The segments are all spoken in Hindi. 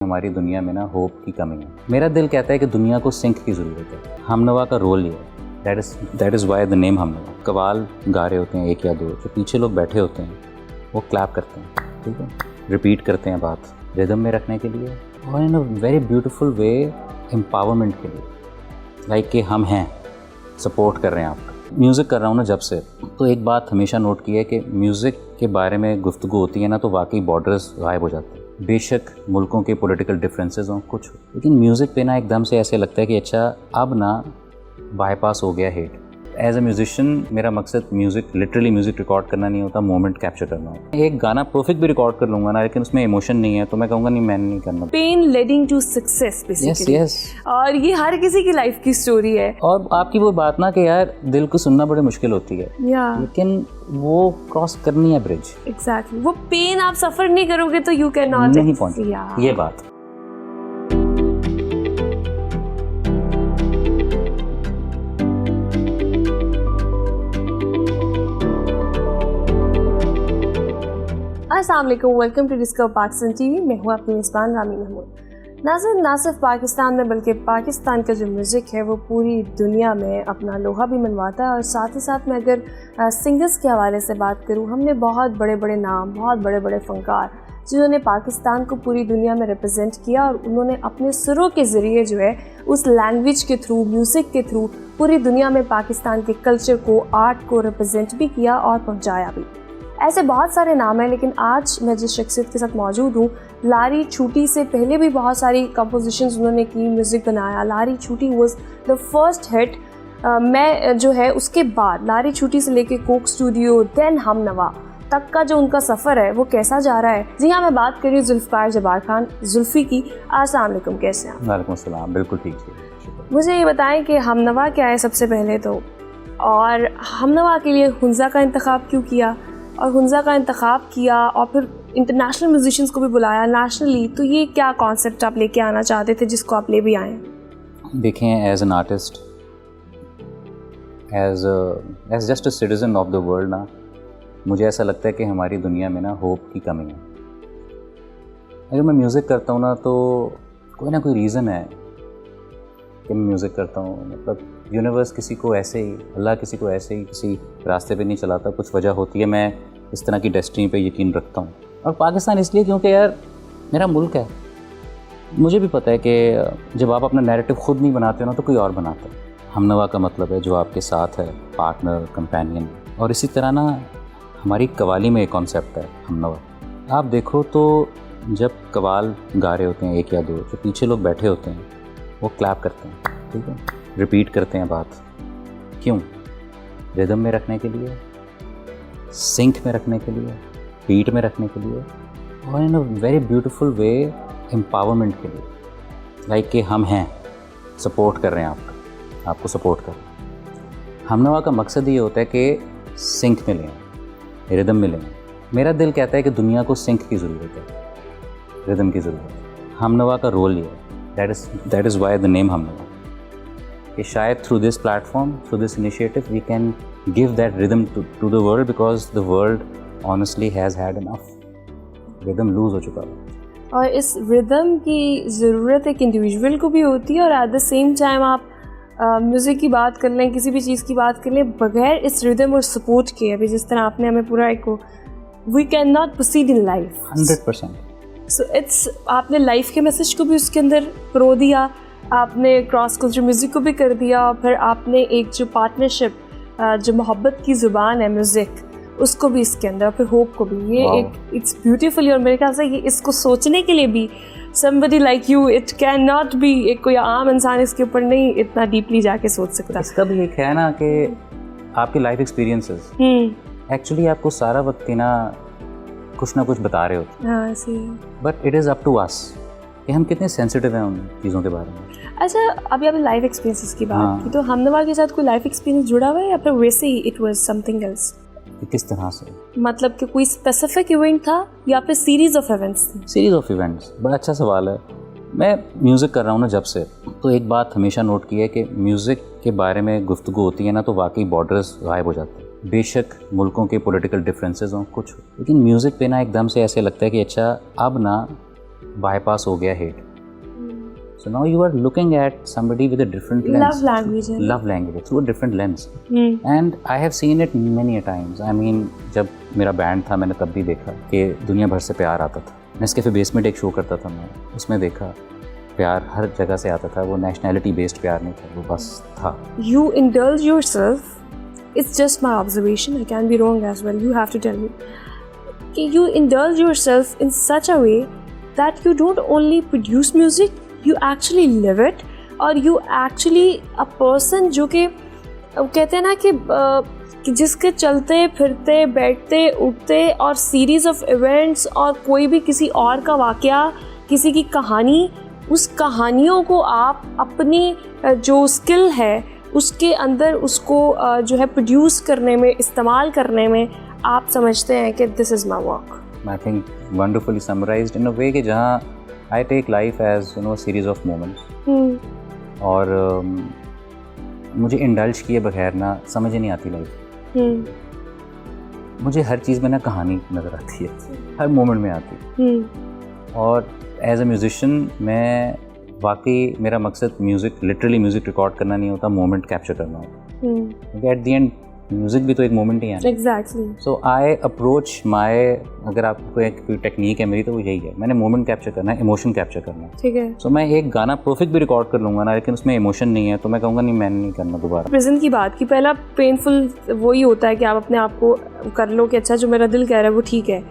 हमारी दुनिया में ना होप की कमी है। मेरा दिल कहता है कि दुनिया को सिंक की ज़रूरत है। हमनवा का रोल ये है, that is why the name Hamnava. कवाल गा रहे होते हैं एक या दो, जो पीछे लोग बैठे होते हैं वो क्लैप करते हैं, ठीक है, रिपीट करते हैं बात रिदम में रखने के लिए और in a very beautiful way empowerment के लिए, लाइक कि हम हैं, सपोर्ट कर रहे हैं आपका। म्यूज़िक कर रहा हूँ ना जब से, तो एक बात हमेशा नोट की है कि म्यूज़िक के बारे में गुफ्तगू होती है ना तो वाकई बॉर्डर्स गायब हो जाते हैं। बेशक मुल्कों के पॉलिटिकल डिफरेंसेस हों कुछ, लेकिन म्यूज़िक पे ना एकदम से ऐसे लगता है कि अच्छा अब ना बाईपास हो गया हेट। एज ए म्यूजिशियन मेरा मकसद म्यूज़िक, लिटरली म्यूज़िक रिकॉर्ड करना नहीं होता, मोमेंट कैप्चर करना होता। एक गाना परफेक्ट भी रिकॉर्ड कर लूँगा ना, लेकिन उसमें इमोशन नहीं है तो मैं कहूँगा नहीं, मैंने नहीं करना। Pain leading to success basically. Yes. और ये हर किसी की लाइफ की स्टोरी है। और आपकी वो बात ना कि यार दिल को सुनना बड़ी मुश्किल होती है, लेकिन वो क्रॉस करनी है ब्रिज। एग्जैक्टली, वो पेन आप सफर नहीं करोगे तो यू कैन नॉट नहीं पहुंचे, ये बात। अस्सलाम वालेकुम, welcome to discover Pakistan TV. मैं हूँ अपनी मेज़बान रामी महमूद। नाज़रीन, ना सिर्फ पाकिस्तान में बल्कि पाकिस्तान का जो म्यूज़िक है वो पूरी दुनिया में अपना लोहा भी मनवाता है। और साथ ही साथ मैं अगर सिंगर्स के हवाले से बात करूँ, हमने बहुत बड़े बड़े नाम, बहुत बड़े बड़े फ़नकार जिन्होंने पाकिस्तान को पूरी दुनिया में रिप्रेजेंट किया और उन्होंने अपने सुरों के ज़रिए जो है उस लैंग्वेज के थ्रू, म्यूज़िक के थ्रू पूरी दुनिया में पाकिस्तान के कल्चर को, आर्ट को रिप्रेजेंट भी किया और पहुँचाया भी। ऐसे बहुत सारे नाम हैं, लेकिन आज मैं जिस शख्सियत के साथ मौजूद हूँ, लारी छूटी से पहले भी बहुत सारी कंपोजिशंस उन्होंने की, म्यूज़िक बनाया। लारी छूटी वाज द फर्स्ट हिट। मैं जो है उसके बाद लारी छूटी से लेके कोक स्टूडियो, देन हमनवा तक का जो उनका सफ़र है वो कैसा जा रहा है। जी हाँ, मैं बात कर रही हूँ जुल्फ़कार जब्बार खान जुल्फ़ी की। अस्सलाम वालेकुम, कैसे हैं? वालेकुम अस्सलाम, बिल्कुल ठीक है। मुझे ये बताएं कि हमनवा क्या है सबसे पहले तो, और हमनवा के लिए हुंज़ा का इंतखाब क्यों किया, और हुंज़ा का इंतखाब किया और फिर इंटरनेशनल म्यूजिशियंस को भी बुलाया नेशनली, तो ये क्या कॉन्सेप्ट आप लेके आना चाहते थे जिसको आप ले भी आए? देखें, as an artist, as just a citizen of the world ना, मुझे ऐसा लगता है कि हमारी दुनिया में ना होप की कमी है। अगर मैं म्यूज़िक करता हूँ ना तो कोई ना कोई रीज़न है कि मैं म्यूज़िक करता हूँ। मतलब यूनिवर्स किसी को ऐसे ही, अल्लाह किसी को ऐसे ही किसी रास्ते पे नहीं चलाता, कुछ वजह होती है। मैं इस तरह की डेस्टिनी पे यकीन रखता हूँ। और पाकिस्तान इसलिए क्योंकि यार मेरा मुल्क है। मुझे भी पता है कि जब आप अपना नैरेटिव खुद नहीं बनाते हो ना तो कोई और बनाता है। हमनवा का मतलब है जो आपके साथ है, पार्टनर, कंपेनियन। और इसी तरह ना हमारी कवाली में एक कॉन्सेप्ट है हमनवा। आप देखो तो जब कवाल गा रहे होते हैं एक या दो, जो पीछे लोग बैठे होते हैं वो क्लैप करते हैं, ठीक है, रिपीट करते हैं बात। क्यों? रिदम में रखने के लिए, सिंक में रखने के लिए, बीट में रखने के लिए और in a very beautiful way empowerment के लिए, लाइक कि हम हैं, सपोर्ट कर रहे हैं आपका, आपको सपोर्ट कर रहे हैं। हमनवा का मकसद ये होता है कि सिंक में लें, रिदम में लें। मेरा दिल कहता है कि दुनिया को सिंक की ज़रूरत है, रिदम की ज़रूरत है। हमनवा का रोल ये है, that is why the name Hamnava. कि शायद through this platform, through this initiative we can give that rhythm to the world, because the world honestly has had enough. Rhythm loose हो चुका है और इस रिदम की ज़रूरत एक इंडिविजुअल को भी होती है, और एट द सेम टाइम आप म्यूज़िक की बात कर लें, किसी भी चीज़ की बात कर लें, बगैर इस रिदम और सपोर्ट के, अभी जिस तरह आपने हमें पूरा एक we can not proceed in life 100%। So it's, आपने लाइफ के मैसेज को भी उसके अंदर प्रो दिया, आपने क्रॉस कल्चर म्यूज़िक को भी कर दिया, और फिर आपने एक जो पार्टनरशिप, जो मोहब्बत की ज़ुबान है म्यूज़िक, उसको भी इसके अंदर, फिर होप को भी। ये एक इट्स ब्यूटीफुल। और मेरे ख्याल से ये इसको सोचने के लिए भी somebody like you, it cannot be, एक कोई आम इंसान इसके ऊपर नहीं इतना डीपली जाके सोच सकता। इसका भी एक है ना कि आपकी लाइफ एक्सपीरियंसेस एक्चुअली आपको सारा वक्त ना कुछ ना कुछ बता रहे होते हैं। हाँ, सही। But it is up to us कि हम कितने सेंसिटिव हैं उन चीज़ों के बारे में। अच्छा, अभी आपने लाइफ एक्सपीरियंसेस की बात की, तो हमनवा के साथ कोई लाइफ एक्सपीरियंस जुड़ा हुआ है या फिर वैसे ही इट वाज समथिंग एल्स? किस तरह से? मतलब कि कोई स्पेसिफिक इवेंट था या फिर सीरीज ऑफ इवेंट्स थी? Series of events. बड़ा अच्छा सवाल है। मैं म्यूज़िक कर रहा हूँ ना जब से, तो एक बात हमेशा नोट की है कि म्यूज़िक के बारे में गुफ्तगू होती है ना तो वाकई बॉर्डर्स गायब हो जाते हैं। बेशक मुल्कों के पॉलिटिकल डिफरेंसेस हों कुछ, लेकिन म्यूज़िक पे ना एकदम से ऐसे लगता है कि अच्छा अब ना bypass हो गया hate. So now you are looking at somebody with a different lens. Love language through a different lens. And I have seen it many a times. I mean, जब मेरा बैंड था मैंने तब भी देखा कि दुनिया भर से प्यार आता था. नेस्कैफे बेसमेंट एक शो करता था मैं, उसमें देखा प्यार हर जगह से आता था. वो नेशनैलिटी बेस्ड प्यार नहीं था, वो बस था. You indulge yourself. It's just my observation. I can be wrong as well. You have to tell me. You indulge yourself in such a way that you don't only produce music, you actually live it, और you actually a person जो कि कहते हैं ना कि जिसके चलते फिरते बैठते उठते और सीरीज ऑफ इवेंट्स और कोई भी किसी और का वाकया, किसी की कहानी, उस कहानियों को आप अपनी जो स्किल है उसके अंदर उसको जो है प्रोड्यूस करने में, इस्तेमाल करने में आप समझते हैं कि this is my work. I think wonderfully summarized in a way कि जहाँ I take life as you know series of moments. और मुझे इंडल्ज किए बगैर ना समझ ही नहीं आती लाइफ. मुझे हर चीज़ में ना कहानी नज़र आती है, हर मोमेंट में आती. और एज अ म्यूजिशियन मैं वाकई, मेरा मकसद म्यूज़िक, लिटरली म्यूज़िक रिकॉर्ड करना नहीं होता, मोमेंट कैप्चर करना होता. क्योंकि एट द एंड म्यूज़िक भी तो एक मोमेंट ही है. Exactly. So I approach my, अगर आपको एक कोई टेक्निक है मेरी तो वो यही है, मैंने मोमेंट कैप्चर करना है, इमोशन कैप्चर करना है. ठीक है. सो मैं एक गाना परफेक्ट भी रिकॉर्ड कर लूँगा ना, लेकिन उसमें इमोशन नहीं है तो मैं कहूँगा नहीं, मैंने नहीं करना दोबारा. प्रेजेंट की बात की, पहला पेनफुल वही होता है कि आप अपने आप को कर लो कि अच्छा जो मेरा दिल कह रहा है वो ठीक है.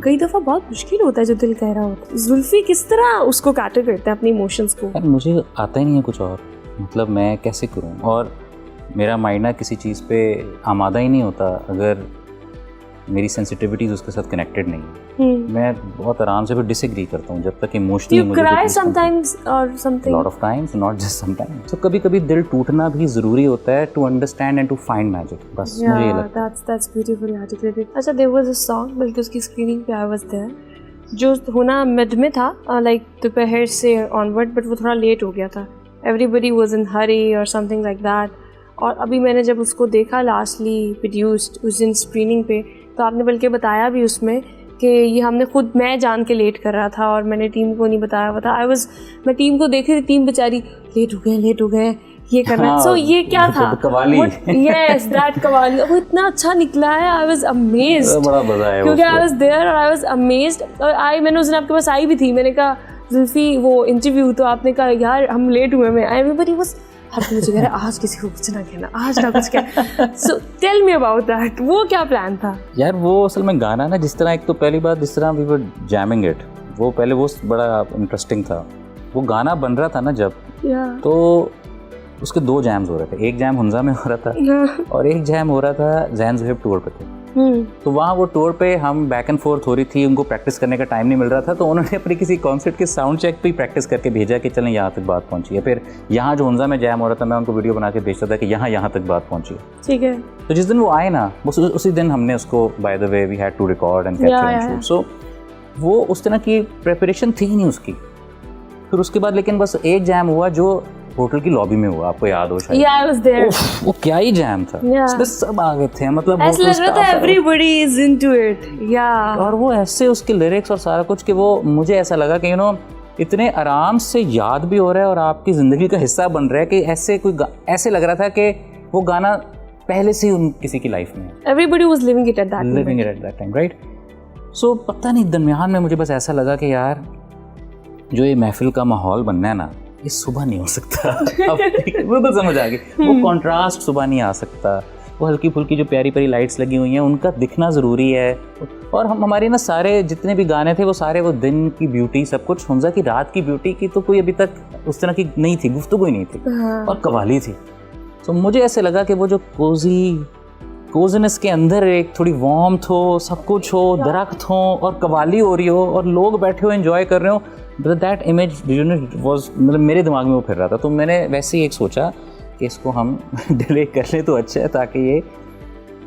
कई दफ़ा बहुत मुश्किल होता है जो दिल कह रहा होता है. जुल्फी किस तरह उसको कैटर करते हैं अपने इमोशंस को? मुझे आता ही नहीं है कुछ और, मतलब मैं कैसे करूँ. और मेरा माइंड ना किसी चीज़ पे आमादा ही नहीं होता अगर मेरी सेंसिटिविटीज़ उसके साथ कनेक्टेड नहीं है. मैं बहुत आराम से फिर डिसएग्री करता हूँ जब तक emotionally. You cry sometimes or something? Lot of times, not just sometimes. तो कभी-कभी दिल टूटना भी ज़रूरी होता है to understand and to find magic. बस मुझे ये लगता है. That's beautifully articulated. अच्छा, there was a song, बल्कि उसकी स्क्रीनिंग पे I was there, जो होना मिड में था, लाइक दोपहर से ऑनवर्ड, बट वो थोड़ा लेट हो गया था. Everybody was in hurry or something like that. और अभी मैंने जब उसको देखा लास्टली प्रोड्यूस्ड उस दिन स्क्रीनिंग पे, तो आपने बल्कि बताया भी उसमें कि ये हमने खुद, मैं जान के लेट कर रहा था और मैंने टीम को नहीं बताया हुआ था. मैं टीम को देख रही थी, टीम बेचारी लेट हो गए ये करना. सो ये क्या था? Yes, that qawwali. वो इतना अच्छा निकला है. आई वाज अमेज्ड, बड़ा मजा आया क्योंकि आई वाज देयर और आई वाज अमेज्ड. और मैंने उस दिन आपके पास आई भी थी, मैंने कहा जुल्फी वो इंटरव्यू, तो आपने कहा यार हम लेट हुए. मैं एवरीबॉडी वाज, हर कोई मुझे कह रहा है आज किसी को कुछ ना कहना, आज ना कुछ कहना. So tell me about that. वो क्या प्लान था यार? वो असल में गाना ना, जिस तरह, एक तो पहली बात जिस तरह वी वर जैमिंग इट, वो पहले वो बड़ा इंटरेस्टिंग था. वो गाना बन रहा था ना जब, तो उसके 2 जैम्स हो रहे थे. एक जैम हुंजा में हो रहा था और एक जैम हो रहा था ज़ैन ज़ुहैब टूर पे थे. तो वहाँ वो टूर पे हम बैक एंड फोर्थ हो रही थी, उनको प्रैक्टिस करने का टाइम नहीं मिल रहा था, तो उन्होंने अपनी किसी कॉन्सर्ट के साउंड चेक पे ही प्रैक्टिस करके भेजा कि चलें यहाँ तक बात पहुँची है. फिर यहाँ जो हुंजा में जैम हो रहा था, मैं उनको वीडियो बना के भेजता था कि यहाँ तक बात पहुँची है. ठीक है. तो जिस दिन वो आए ना, उसी दिन हमने उसको, by the way we had to record and capture and shoot. So वो उस तरह की प्रेपरेशन थी ही नहीं उसकी. फिर उसके बाद लेकिन बस एक जैम हुआ जो होटल की लॉबी में हुआ, आपको याद हो शायद. Yeah, I was there. वो क्या ही जैम था. उसमें सब आ गए थे, मतलब ऐसा लग रहा था everybody is into it. Yeah. और वो ऐसे उसके लिरिक्स और सारा कुछ कि वो, मुझे ऐसा लगा कि इतने आराम से याद भी हो रहा है और आपकी ज़िंदगी का हिस्सा बन रहा है कि ऐसे लग रहा था कि वो गाना पहले से ही किसी की लाइफ में. Everybody was living it at that time, right? So पता नहीं, दरमियान में मुझे बस ऐसा लगा कि यार जो ये महफिल का माहौल बनना है ना, ये सुबह नहीं हो सकता. वो तो समझ आ गई. वो कॉन्ट्रास्ट सुबह नहीं आ सकता. वो हल्की फुल्की जो प्यारी प्यारी लाइट्स लगी हुई हैं, उनका दिखना ज़रूरी है. और हमारे ना सारे जितने भी गाने थे वो सारे, वो दिन की ब्यूटी सब कुछ, हुंजा की रात की ब्यूटी की तो कोई अभी तक उस तरह की नहीं थी, गुफ्तगू ही नहीं थी. और कवाली थी. तो मुझे ऐसे लगा कि वो जो कोजीनेस के अंदर एक थोड़ी वार्मथ हो, सब कुछ हो, दरख्त हो और कवाली हो रही हो और लोग बैठे हो एंजॉय कर रहे हो, दैट इमेज वाज, मतलब मेरे दिमाग में वो फिर रहा था. तो मैंने वैसे ही एक सोचा कि इसको हम डिले कर लें तो अच्छा है, ताकि ये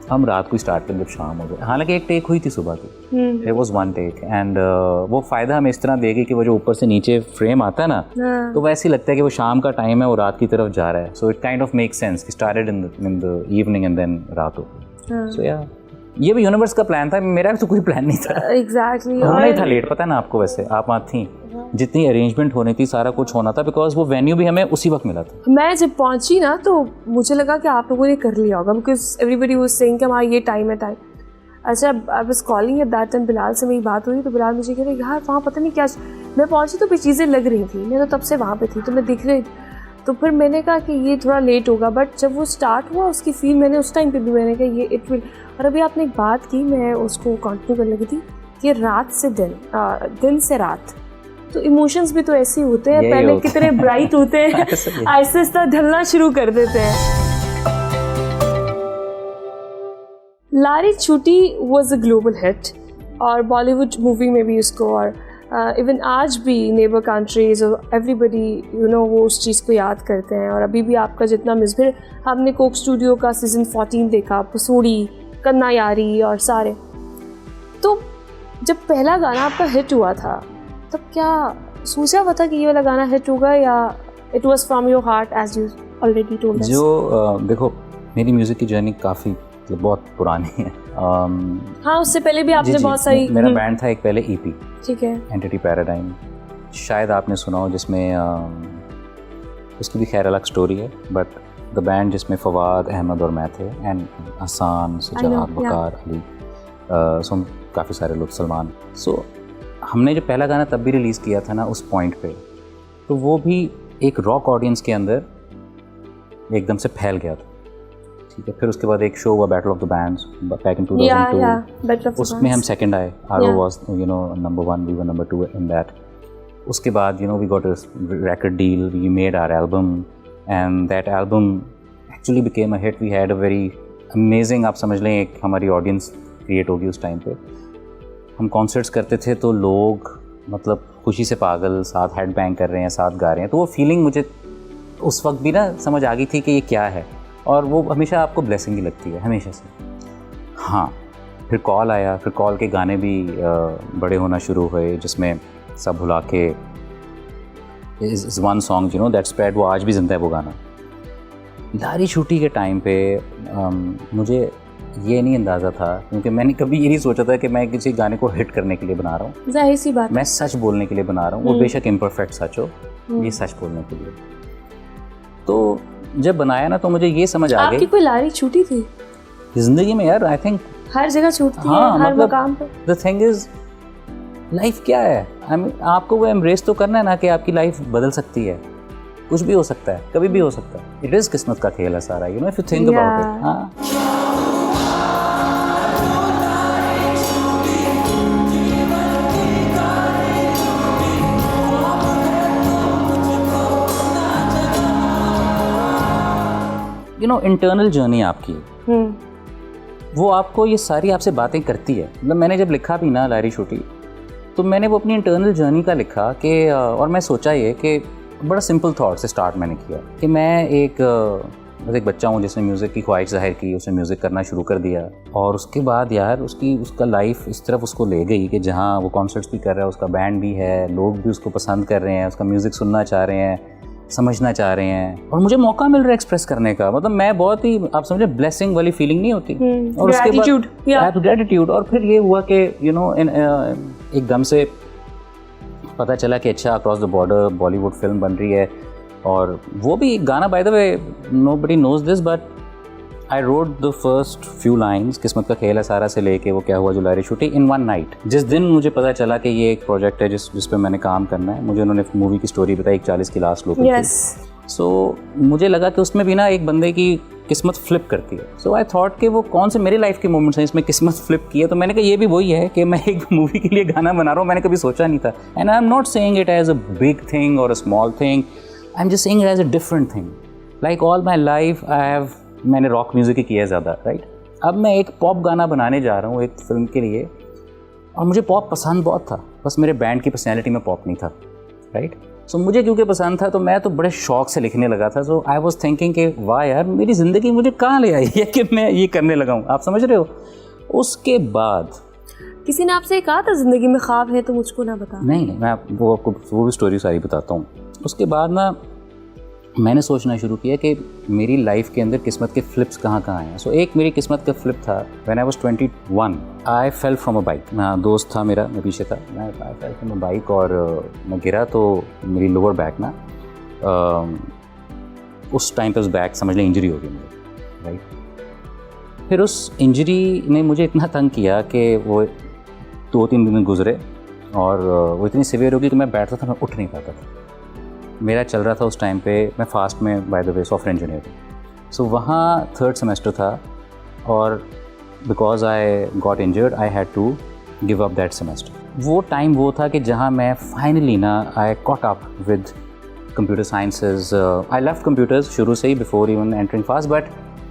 हम रात को स्टार्ट करें जब शाम हो जाए. हालांकि एक टेक हुई थी सुबह की, there was one take, and वो फ़ायदा हमें इस तरह देगी कि वो जो ऊपर से नीचे फ्रेम आता है ना, तो वैसे ही लगता है कि वो शाम का टाइम है, वो रात की तरफ जा रहा है. So it kind of make sense, started in the evening and then रात हो. सो या ये भी यूनिवर्स का प्लान था, मेरा भी तो कोई प्लान नहीं था. एग्जैक्टली. होना ही था लेट, पता है ना आपको, वैसे आप वहाँ थी. जितनी अरेंजमेंट होनी थी सारा कुछ होना था, बिकॉज वो वेन्यू भी हमें उसी वक्त मिला था। मैं जब पहुंची ना तो मुझे लगा कि आप लोगों ने कर लिया होगा, बिकॉज एवरीबडी वाज सेइंग कि हाँ ये टाइम है टाइम। अच्छा, I was calling at that time, Bilal से मेरी बात हुई तो बिलाल मुझे कह रहे यार वहाँ पता नहीं क्या, मैं पहुंची तो भी चीज़ें लग रही थी, मैं तो तब से वहाँ पे थी तो मैं दिख रही, तो फिर मैंने कहा कि ये थोड़ा लेट होगा, बट जब वो स्टार्ट हुआ उसकी फील मैंने उस टाइम पे भी मैंने कहा ये इट विल। और अभी आपने एक बात की, मैं उसको कंटिन्यू करने लगी थी कि रात से दिन, दिन से रात, तो इमोशंस भी तो ऐसे ही होते हैं, पहले कितने ब्राइट होते हैं, आहिस्ता आहिस्ता ढलना शुरू कर देते हैं। लारी छूटी वॉज अ ग्लोबल हिट और बॉलीवुड मूवी में भी उसको, और इवन आज भी नेबर कंट्रीज और एवरीबडी यू नो वो उस चीज़ को याद करते हैं। और अभी भी आपका जितना फिर हमने कोक स्टूडियो का सीज़न 14 देखा, पसूड़ी, कन्ना यारी और सारे, तो जब पहला गाना आपका हिट हुआ था तब क्या सोचा हुआ था कि ये वाला गाना हिट होगा, या it was from your heart as you already told us? जो देखो मेरी म्यूज़िक की जर्नी काफ़ी बहुत पुरानी है। हाँ, उससे पहले भी आपने बहुत सारी, मेरा बैंड था एक पहले EP, ठीक है, एंटिटी पैराडाइम, शायद आपने सुना हो, जिसमें उसकी भी खैर अलग स्टोरी है, बट द बैंड जिसमें फवाद, अहमद और मैं थे, एंड हसान, सजाद, वकार, अली, सो काफ़ी सारे लोग, सलमान। सो हमने जो पहला गाना तब भी रिलीज़ किया था ना उस पॉइंट पे, तो वो भी एक रॉक ऑडियंस के अंदर एकदम से फैल गया था, ठीक है। फिर उसके बाद एक शो हुआ battle of the bands back in 2002, उसमें हम सेकंड आए, Aaroh was you know number 1, we were number 2 in that. उसके बाद you know we got a record deal, we made our album and that album actually became a hit. We had a very amazing, आप समझ लें एक हमारी ऑडियंस क्रिएट होगी उस टाइम पे। हम कॉन्सर्ट्स करते थे तो लोग मतलब खुशी से पागल, साथ हेड बैंग कर रहे हैं, साथ गा रहे हैं, तो वो फीलिंग मुझे उस वक्त भी ना समझ आ गई थी कि ये क्या है, और वो हमेशा आपको ब्लेसिंग ही लगती है हमेशा से। हाँ, फिर कॉल आया, फिर कॉल के गाने भी बड़े होना शुरू हुए, जिसमें सब भुला के इस one song you know that spread, वो आज भी जिंदा है वो गाना। लारी छूटी के टाइम पे मुझे ये नहीं अंदाज़ा था, क्योंकि मैंने कभी ये नहीं सोचा था कि मैं किसी गाने को हिट करने के लिए बना रहा हूँ, जाहिर सी बात, मैं सच बोलने के लिए बना रहा हूँ, वो बेशक इम्परफेक्ट सच हो, ये सच बोलने के लिए। तो जब बनाया ना तो मुझे ये समझ आ गई, आपकी कोई लारी छूटी थी जिंदगी में यार? आई थिंक हर जगह छूटती है, हर मकाम पे। द थिंग इज लाइफ क्या है, आपको वो एम्ब्रेस तो करना है ना कि आपकी लाइफ बदल सकती है, कुछ भी हो सकता है, कभी भी हो सकता है। इट इज़ किस्मत का खेल है सारा, you know if you think about it. हाँ, यू नो इंटरनल जर्नी आपकी, वो आपको ये सारी आपसे बातें करती है। मतलब मैंने जब लिखा भी ना लारी छूटी, तो मैंने वो अपनी इंटरनल जर्नी का लिखा कि और मैं सोचा ये कि बड़ा सिंपल थॉट से स्टार्ट मैंने किया कि मैं एक बच्चा हूँ जिसने म्यूज़िक की ख्वाहिश ज़ाहिर की, उसने म्यूज़िक करना शुरू कर दिया, और उसके बाद यार उसका लाइफ इस तरफ उसको ले गई कि जहाँ वो कॉन्सर्ट्स भी कर रहा है, उसका बैंड भी है, लोग भी उसको पसंद कर रहे हैं, उसका म्यूज़िक सुनना चाह रहे हैं, समझना चाह रहे हैं, और मुझे मौका मिल रहा है एक्सप्रेस करने का। मतलब मैं बहुत ही, आप समझे, ब्लेसिंग वाली फीलिंग नहीं होती, और उसके बाद ग्रेटिट्यूड। और फिर ये हुआ कि यू नो एकदम से पता चला कि अच्छा across the border Bollywood film बन रही है, और वो भी गाना, by the way nobody knows this but I wrote the first few lines, किस्मत का खेल है सारा से लेके वो क्या हुआ जो लारी छूटी, इन वन नाइट। जिस दिन मुझे पता चला कि ये एक प्रोजेक्ट है जिस पे मैंने काम करना है, मुझे उन्होंने मूवी की स्टोरी बताई, 40 की लास्ट लोग थी। सो मुझे लगा कि उसमें भी ना एक बंदे की किस्मत फ्लिप करती है। सो आई थॉट कि वो कौन से मेरे लाइफ के मोमेंट्स हैं इसमें किस्मत फ्लिप की है, तो मैंने कहा ये भी वही है कि मैं एक मूवी के लिए गाना बना रहा हूँ, मैंने कभी सोचा नहीं था। And I am not saying it as a big thing और a small thing, I am just saying it as a different thing. Like all my life मैंने रॉक म्यूज़िक ही किया है ज़्यादा, राइट। अब मैं एक पॉप गाना बनाने जा रहा हूँ एक फिल्म के लिए, और मुझे पॉप पसंद बहुत था, बस मेरे बैंड की पर्सनैलिटी में पॉप नहीं था, राइट। सो मुझे क्योंकि पसंद था तो मैं तो बड़े शौक से लिखने लगा था। सो आई वॉज थिंकिंग कि वाह यार मेरी ज़िंदगी मुझे कहाँ ले आई है कि मैं ये करने लगा हूँ, आप समझ रहे हो। उसके बाद किसी ने आपसे कहा था ज़िंदगी में ख्वाब है तो मुझको ना बता? नहीं, मैं वो आपको वो भी स्टोरी सारी बताता हूँ। उसके बाद ना मैंने सोचना शुरू किया कि मेरी लाइफ के अंदर किस्मत के फ्लिप्स कहाँ कहाँ हैं। सो एक मेरी किस्मत का फ्लिप था when I was 21, I fell from a bike. दोस्त था मेरा, मैं पीछे था, मैं आई फेल फ्रॉम अ बाइक और मैं गिरा तो मेरी लोअर बैक ना उस टाइम पे उस बैक समझ लें इंजरी हो गई मुझे, राइट। फिर उस इंजरी ने मुझे इतना तंग किया कि वो 2-3 दिन गुजरे और वो इतनी सीवियर हो गई कि मैं बैठता था, मैं उठ नहीं पाता था। मेरा चल रहा था उस टाइम पे, मैं फास्ट में by the way software engineering. So वहाँ 3rd सेमेस्टर था और because I got injured I had to give up that semester. वो टाइम वो था कि जहाँ मैं फाइनली ना I caught up with computer sciences. I left computers शुरू से ही before even entering FAST, but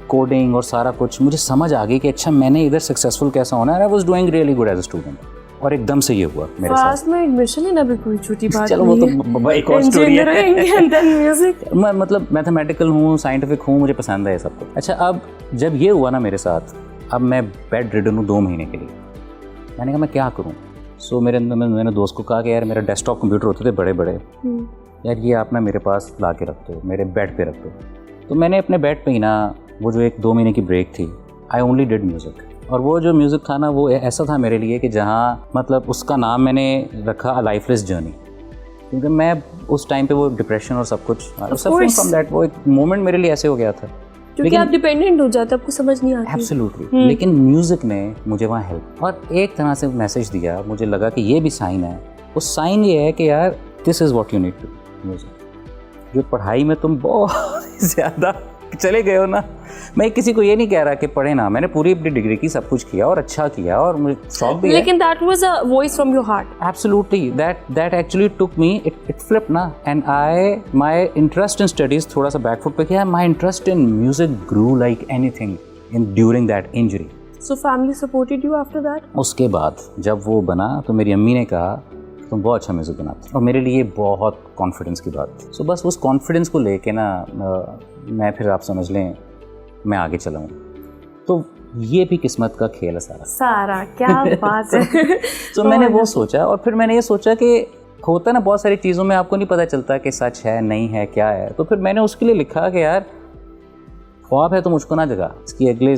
coding और सारा कुछ मुझे समझ आ गई कि अच्छा मैंने इधर सक्सेसफुल कैसा होना है। I was doing really good as a student और एकदम से ये हुआ मेरे साथ। फास्ट में एडमिशन लेना भी कोई छोटी बात चलो वो तो एक और स्टोरी है। मैं मतलब मैथमेटिकल हूँ, साइंटिफिक हूँ, मुझे पसंद है ये सब कुछ। अच्छा अब जब ये हुआ ना मेरे साथ, अब मैं बेड रिडन हूँ 2 महीने के लिए। मैंने कहा मैं क्या करूँ। सो मैंने दोस्त को कहा कि यार मेरा डेस्कटॉप कंप्यूटर होते थे बड़े बड़े, यार ये आप ना मेरे पास ला के रख दो, मेरे बेड पे रख दो। तो मैंने अपने बेड पे ही ना वो जो एक 2 महीने की ब्रेक थी, आई ओनली डिड म्यूज़िक। और वो जो म्यूज़िक था ना वो ऐसा था मेरे लिए कि जहाँ मतलब उसका नाम मैंने रखा लाइफलेस जर्नी, क्योंकि मैं उस टाइम पे वो डिप्रेशन और सब कुछ सफरिंग फ्रॉम दैट, वो एक मोमेंट मेरे लिए ऐसे हो गया था क्योंकि आप डिपेंडेंट हो जाते, आपको समझ नहीं आती। एब्सोल्युटली। लेकिन म्यूज़िक ने मुझे वहाँ हेल्प और एक तरह से मैसेज दिया। मुझे लगा कि ये भी साइन है। उस साइन ये है कि यार this is what you need to music. जो पढ़ाई में तुम बहुत ज़्यादा चले गए हो ना, मैं किसी को ये नहीं कह रहा कि पढ़े ना, मैंने पूरी अपनी डिग्री की, सब कुछ किया और अच्छा किया और मुझे शौक भी है, लेकिन that was a voice from your heart. Absolutely, that actually took me, it flipped ना, and my interest in studies थोड़ा सा बैकफुट पे किया। My interest in music grew like anything in during that injury. So family supported you after that? उसके बाद जब वो बना तो मेरी अम्मी ने कहा तुम बहुत अच्छा म्यूज़िक बनाते हो, और मेरे लिए बहुत कॉन्फिडेंस की बात थी। सो बस उस कॉन्फिडेंस को लेके ना मैं फिर आप समझ लें मैं आगे चला हूँ। तो ये भी किस्मत का खेल है सारा क्या बात है। तो मैंने वो सोचा और फिर मैंने ये सोचा कि होता ना बहुत सारी चीज़ों में आपको नहीं पता चलता कि सच है नहीं है क्या है। तो फिर मैंने उसके लिए लिखा कि यार ख्वाब है तो मुझको ना जगा। इसकी अगले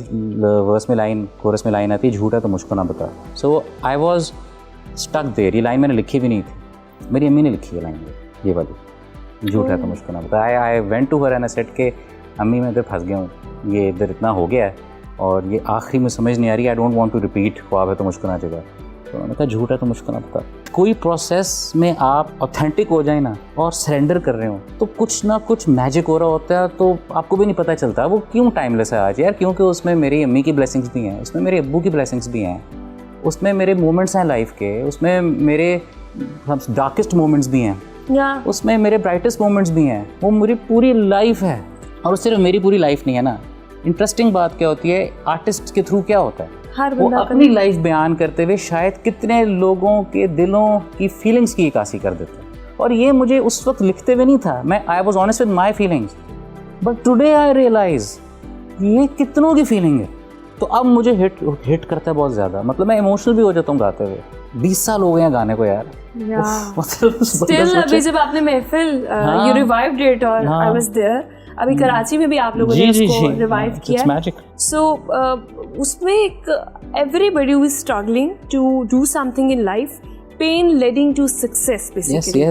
वर्स में लाइन, कोरस में लाइन आती है, झूठ है तो मुझको ना बता। सो आई वॉज स्टक देयर। ये लाइन मैंने लिखी भी नहीं थी, मेरी अम्मी ने लिखी है लाइन ये वाली, झूठ है तो मुझको ना बता। I went to her and I said के अम्मी मैं इधर फंस गया हूँ, ये इधर इतना हो गया है और ये आखिरी में समझ नहीं आ रही, I don't want to repeat ख्वाब है तो मुझको ना जगा। तो उन्होंने कहा झूठ है तो मुझको ना बता। कोई प्रोसेस में आप ऑथेंटिक हो जाए ना और सरेंडर कर रहे हो तो कुछ ना कुछ मैजिक हो रहा होता है, तो आपको भी नहीं पता चलता वो क्यों टाइमलेस है आज यार। क्योंकि उसमें मेरी अम्मी की ब्लेसिंग्स भी हैं, उसमें मेरे अब्बू की ब्लेसिंग्स भी हैं, उसमें मेरे मोमेंट्स हैं लाइफ के, उसमें मेरे डार्केस्ट मोमेंट्स भी हैं, उसमें मेरे ब्राइटेस्ट मोमेंट्स भी हैं। वो मेरी पूरी लाइफ है और सिर्फ मेरी पूरी लाइफ नहीं है ना। इंटरेस्टिंग बात क्या होती है, आर्टिस्ट के थ्रू क्या होता है, वो अपनी लाइफ बयान करते हुए शायद कितने लोगों के दिलों की फीलिंग्स की इक्कासी कर देते हैं। और ये मुझे उस वक्त लिखते हुए नहीं था, मैं I was honest with my feelings, but today I realise ये कितनों की फीलिंग है। तो अब मुझे हिट करता है बहुत ज़्यादा, मतलब मैं इमोशनल भी हो जाता हूँ गाते हुए। 20 साल हो गए हैं गाने को यार। स्टिल अभी जब आपने महफिल यू रिवाइव्ड इट और आई वाज देयर, अभी कराची में भी आप लोगों ने उसको रिवाइव किया। सो उसमें एक everybody who is struggling to do something in life, pain leading to success basically.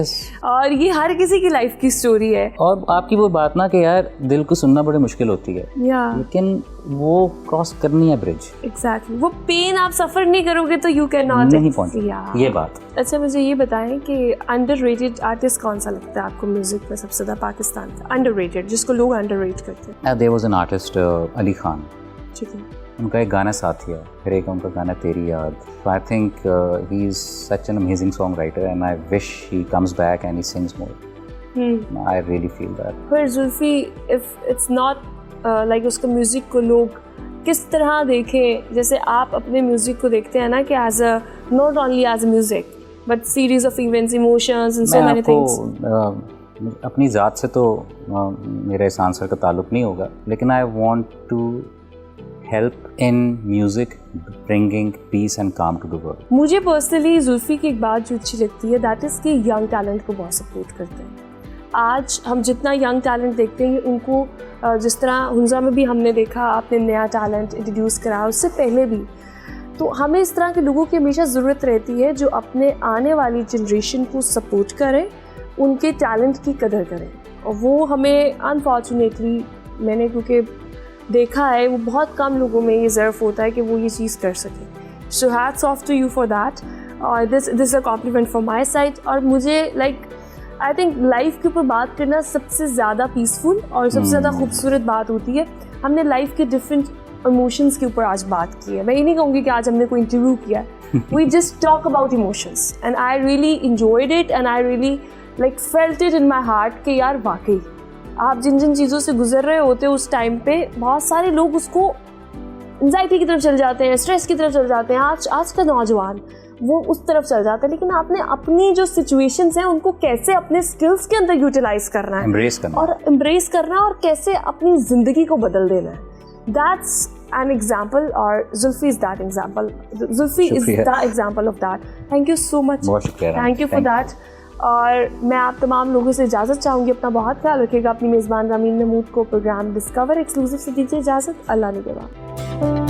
और ये हर किसी की लाइफ की स्टोरी है। और आपकी वो बात ना कि यार दिल को सुनना बड़ी मुश्किल होती है, लेकिन वो क्रॉस करनी है ब्रिज। एग्जैक्टली, वो पेन आप सफर नहीं करोगे तो यू कैन नॉट नहीं पहुंचे ये बात। अच्छा मुझे ये बताएं कि अंडररेटेड आर्टिस्ट कौन सा लगता है आपको म्यूजिक में सबसे ज्यादा पाकिस्तान का, अंडररेटेड जिसको लोग अंडररेट करते हैं? There was an artist Ali Khan, ठीक है, उनका एक गाना साथी है, फिर एक उनका गाना तेरी याद। So I think he is such an amazing songwriter and I wish he comes back and he sings more. I really feel that. पर Zulfi, if it's not like उसका म्यूजिक को लोग किस तरह देखें, जैसे आप अपने म्यूजिक को देखते हैं ना कि as a not only as a music but series of events, emotions and so many things. अपनी ज़ात से तो मेरा इस आंसर का ताल्लुक नहीं होगा, लेकिन I want to help in music bringing peace and calm to the world. मुझे पर्सनली जुल्फी की एक बात जो अच्छी लगती है दैट इज़ कि यंग टैलेंट को बहुत सपोर्ट करते हैं। आज हम जितना यंग टैलेंट देखते हैं उनको जिस तरह हुंजा में भी हमने देखा, आपने नया टैलेंट इंट्रोड्यूस करा, उससे पहले भी, तो हमें इस तरह के लोगों की हमेशा ज़रूरत रहती है जो अपने आने वाली जनरेशन को सपोर्ट करें, उनके टैलेंट की कदर करें। और वो हमें अनफॉर्चुनेटली, मैंने क्योंकि देखा है, वो बहुत कम लोगों में ये ज़र्फ होता है कि वो ये चीज़ कर सकें। So hats off to you for that, और this is a compliment from my side. और मुझे आई थिंक लाइफ के ऊपर बात करना सबसे ज़्यादा पीसफुल और सबसे ज़्यादा खूबसूरत बात होती है। हमने लाइफ के डिफरेंट इमोशंस के ऊपर आज बात की है। मैं ये नहीं कहूँगी कि आज हमने कोई इंटरव्यू किया है, we just talk about emotions and I really enjoyed it and I really felt it in my heart कि यार वाकई आप जिन जिन चीज़ों से गुजर रहे होते हो उस टाइम पे, बहुत सारे लोग उसको एंजाइटी की तरफ चल जाते हैं, स्ट्रेस की तरफ चल जाते हैं। आज का नौजवान वो उस तरफ चल जाता है, लेकिन आपने अपनी जो सिचुएशंस हैं उनको कैसे अपने स्किल्स के अंदर यूटिलाइज करना है, एम्ब्रेस करना और कैसे अपनी ज़िंदगी को बदल देना है। That's an example, or Zulfi is that example. Zulfi is the example of that. Thank you so much. बहुत शुक्रिया। Thank you for that. और मैं आप तमाम लोगों से इजाज़त चाहूँगी, अपना बहुत ख्याल रखिएगा। अपनी मेज़बान रामीन महमूद को प्रोग्राम डिस्कवर एक्सक्लूसिव से दीजिए इजाज़त। अल्लाह निगहबान।